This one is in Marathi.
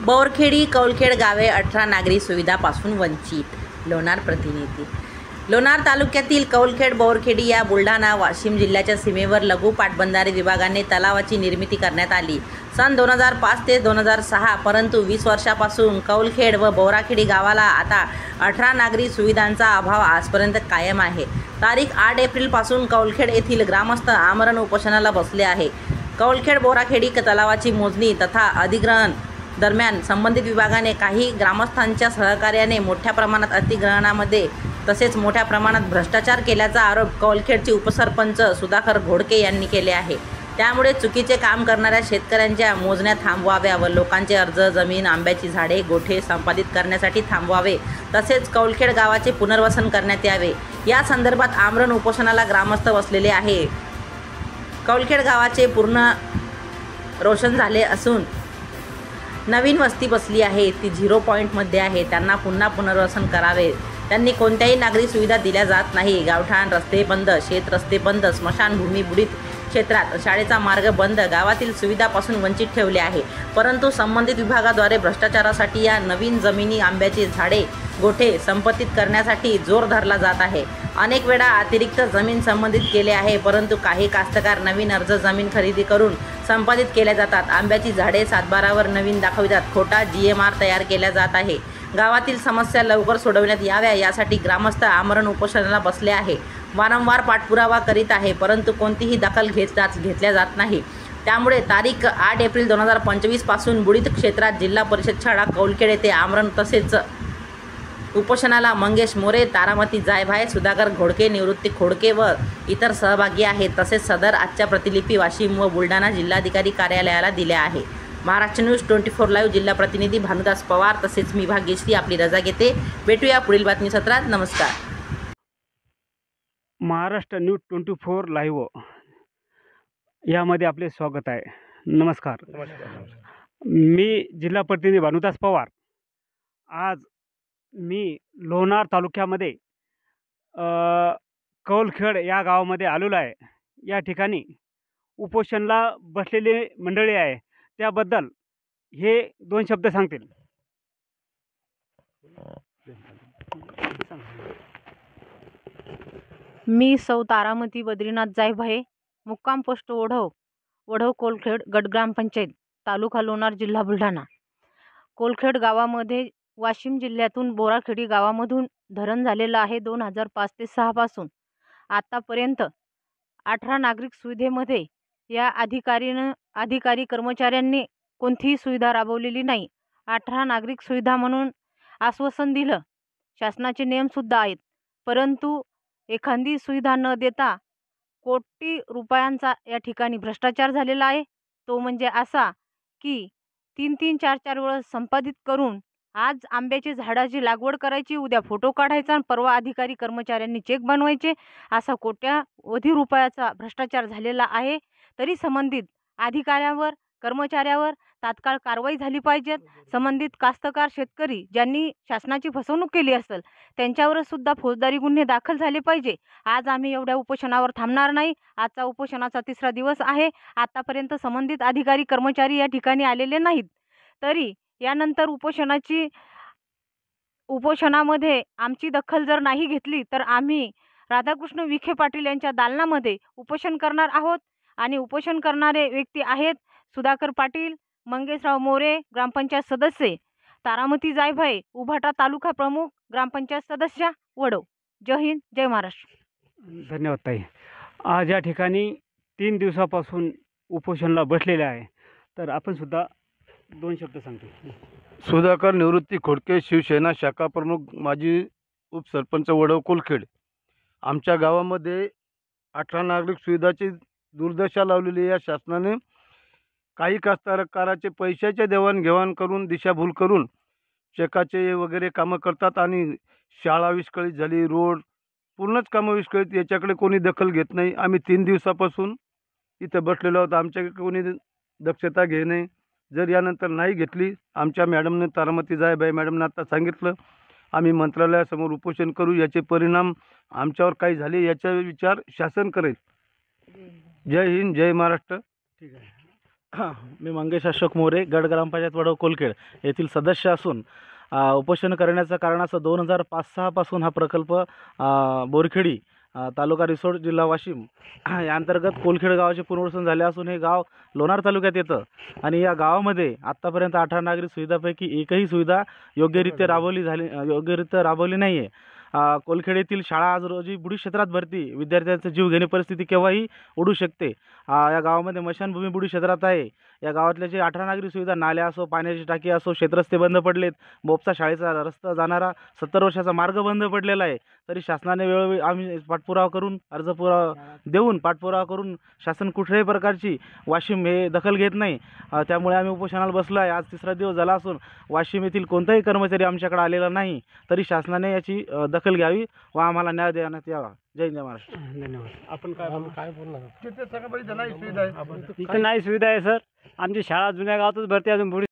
बोरखेडी कौलखेड गावे 18 नागरी सुविधापासून वंचित. लोणार प्रतिनिधी. लोणार तालुक्यातील कौलखेड बोरखेडी या बुलढाणा वाशिम जिल्ह्याच्या सीमेवर लघु पाटबंधारे विभागाने तलावाची निर्मिती करण्यात आली सन 2005 ते 2006, परंतु 20 वर्षापासून कौलखेड व बोराखेडी गावाला आता 18 नागरी सुविधांचा अभाव आजपर्यंत कायम आहे. तारीख 8 एप्रिलपासून कौलखेड येथील ग्रामस्थ आमरण उपोषणाला बसले आहे. कौलखेड बोराखेडी तलावाची मोजणी तथा अधिग्रहण दरम्यान संबंधित विभागाने काही ग्रामस्थांच्या सहकार्याने मोठ्या प्रमाणात अतिग्रहणामध्ये तसेच मोठ्या प्रमाणात भ्रष्टाचार केल्याचा आरोप कौलखेडचे उपसरपंच सुधाकर घोडके यांनी केले आहे. त्यामुळे चुकीचे काम करणाऱ्या शेतकऱ्यांच्या मोजण्या थांबवाव्या व लोकांचे अर्ज जमीन, आंब्याची झाडे, गोठे संपादित करण्यासाठी थांबवावे तसेच कौलखेड गावाचे पुनर्वसन करण्यात यावे. या संदर्भात आमरण उपोषणाला ग्रामस्थ बसलेले आहे. कौलखेड गावाचे पूर्ण रोशन झाले असून नवीन वस्ती बसली आहे, ती 0 पॉईंटमध्ये आहे. त्यांना पुन्हा पुनर्वसन करावे. त्यांनी कोणत्याही नागरी सुविधा दिल्या जात नाही. गावठाण रस्ते बंद, शेत रस्ते बंद, स्मशानभूमी बुडीत क्षेत्रात, शाळेचा मार्ग बंद, गावातील सुविधापासून वंचित ठेवले आहे. परंतु संबंधित विभागाद्वारे भ्रष्टाचारासाठी या नवीन जमिनी, आंब्याची झाडे, गोठे संपादित करण्यासाठी जोर धरला जात आहे. अनेक वेळा अतिरिक्त जमीन संबंधित केले आहे, परंतु काही कास्तकार नवीन अर्ज जमीन खरेदी करून संपादित केल्या जातात. आंब्याची झाडे सातबारावर नवीन दाखवितात. खोटा GMR तयार केला जात आहे. गावातील समस्या लवकर सोडवण्यात याव्या यासाठी ग्रामस्थ आमरण उपोषणाला बसले आहे. वारंवार पाठपुरावा करीत आहे, परंतु कोणतीही दखल घेतल्या जात नाही. त्यामुळे तारीख 8 एप्रिल 2025 पासून बुडीत क्षेत्रात जिल्हा परिषद शाळा कौलखेड येथे आमरण तसेच उपोषणाला मंगेश मोरे, तारामती जायभाय, सुधाकर घोडके, निवृत्ती खोडके व इतर सहभागी आहेत. तसेच सदर आजच्या प्रतिलिपी वाशिम व बुलढाणा जिल्हाधिकारी कार्यालयाला दिल्या आहे. महाराष्ट्र न्यूज 24 लाईव्ह जिल्हा प्रतिनिधी भानुदास पवार तसेच मी भाग्यश्री आपली रजा घेते. भेटूया पुढील बातमी सत्रात. नमस्कार. महाराष्ट्र न्यूज 24 लाईव्ह यामध्ये आपले स्वागत आहे. नमस्कार. मी जिल्हा प्रतिनिधी भानुदास पवार. आज मी लोणार तालुक्यामध्ये कौलखेड या गावामध्ये आलेलो आहे. या ठिकाणी उपोषणाला बसलेली मंडळी आहे, त्याबद्दल हे 2 शब्द सांगतील. मी सौ तारामती बद्रीनाथ जायभाये, मुक्काम पोस्ट वढव कौलखेड, गट ग्रामपंचायत, तालुका लोणार, जिल्हा बुलढाणा. कौलखेड गावामध्ये वाशिम जिल्ह्यातून बोराखेडी गावामधून धरण झालेलं आहे. 2005 ते 6 पासून आतापर्यंत 18 नागरिक सुविधेमध्ये या अधिकारी कर्मचाऱ्यांनी कोणतीही सुविधा राबवलेली नाही. 18 नागरिक सुविधा म्हणून आश्वासन दिलं, शासनाचे नियमसुद्धा आहेत, परंतु एखादी सुविधा न देता कोटी रुपयांचा या ठिकाणी भ्रष्टाचार झालेला आहे. तो म्हणजे असा की 3-3, 4-4 वेळेस संपादित करून आज आंब्याची झाडाची लागवड करायची, उद्या फोटो काढायचा आणि परवा अधिकारी कर्मचाऱ्यांनी चेक बनवायचे, असा कोट्यावधी रुपयाचा भ्रष्टाचार झालेला आहे. तरी संबंधित अधिकाऱ्यावर, कर्मचाऱ्यावर तात्काळ कारवाई झाली पाहिजे. संबंधित कास्तकार शेतकरी ज्यांनी शासनाची फसवणूक केली असेल त्यांच्यावर सुद्धा फौजदारी गुन्हे दाखल झाले पाहिजे. आज आम्ही एवढ्या उपोषणावर थांबणार नाही. आजचा उपोषणाचा 3रा दिवस आहे. आतापर्यंत संबंधित अधिकारी कर्मचारी या ठिकाणी आलेले नाहीत. तरी यानंतर उपोषणामध्ये आमची दखल जर नाही घेतली तर आम्ही राधाकृष्ण विखे पाटील यांच्या दालनामध्ये उपोषण करणार आहोत. आणि उपोषण करणारे व्यक्ती आहेत सुधाकर पाटील, मंगेशराव मोरे, ग्रामपंचायत सदस्य, तारामती जायभाये, उभाटा तालुका प्रमुख, ग्रामपंचायत सदस्य, वडव. जय हिंद, जय महाराष्ट्र. धन्यवाद ताई. आज या ठिकाणी 3 दिवसापासून उपोषणाला बसलेले आहे, तर आपण सुद्धा 2 शब्द सांगतो. सुधाकर निवृत्ती खोडके, शिवसेना शाखा प्रमुख, माजी उपसरपंच, वडव कौलखेड. आमच्या गावामध्ये 18 नागरिक सुविधाची दुर्दशा लावलेली या शासनाने. काही कास्तकाराचे पैशाचे देवाणघेवाण करून, दिशाभूल करून चेकाचे वगैरे कामं करतात आणि शाळा विस्कळीत झाली, रोड पूर्णच कामं विस्कळीत. याच्याकडे कोणी दखल घेत नाही. आम्ही 3 दिवसापासून इथं बसलेलो आहोत. आमच्याकडे कोणी दक्षता घेणे. जर यानंतर नाही घेतली, आमच्या मॅडमने, तारामती जायभाये मॅडमने आता सांगितलं, आम्ही मंत्रालयासमोर उपोषण करू. याचे परिणाम आमच्यावर काही झाले याचा विचार शासन करेल. जय हिंद, जय महाराष्ट्र. ठीक आहे. मी मंगेश अशोक मोरे, गड ग्रामपंचायत वडव कोलखेड येथील सदस्य असून उपोषण करण्याचं कारण असं 2005-06 पासून हा प्रकल्प बोरखेडी तालुका रिसोड जिल्हा वाशिम या अंतर्गत कोलखेड गावाचे पुनर्वसन झाले असून हे गाव लोणार तालुक्यात येतं आणि या गावामध्ये आत्तापर्यंत 18 नागरी सुविधापैकी एकही सुविधा योग्यरित्या राबवली नाही आहे. कोलखेड येथील शाळा आज रोजी बुडी क्षेत्रात भरती, विद्यार्थ्यांचा जीव घेणे परिस्थिती केव्हाही ओढू शकते. या गावामध्ये मशानभूमी बुडी क्षेत्रात आहे. या गावातल्या जे 18 नागरी सुविधा, नाल्या असो, पाण्याची टाकी असो, क्षेत्रस्ते बंद पडलेत. मोपचा शाळेचा रस्ता जाणारा 70 वर्षाचा मार्ग बंद पडलेला आहे. तरी शासनाने वेळोवेळी आम्ही पाठपुरावा करून देऊन पाठपुरावा करून शासन कुठल्याही प्रकारची वाशिम हे दखल घेत नाही. त्यामुळे आम्ही उपोषणाला बसलो आहे. आज 3रा दिवस झाला असून वाशिम येथील कोणताही कर्मचारी आमच्याकडे आलेला नाही. तरी शासनाने याची दखल घ्यावी व आम्हाला न्याय देण्यात यावा. जय हिंद, जय महाराष्ट्र. धन्यवाद. आपण काय बोलणार? तिथे सगळं सुविधा आहे. इथं नाही सुविधा आहे सर. आमची शाळा जुन्या गावातच भरते, अजून बुडी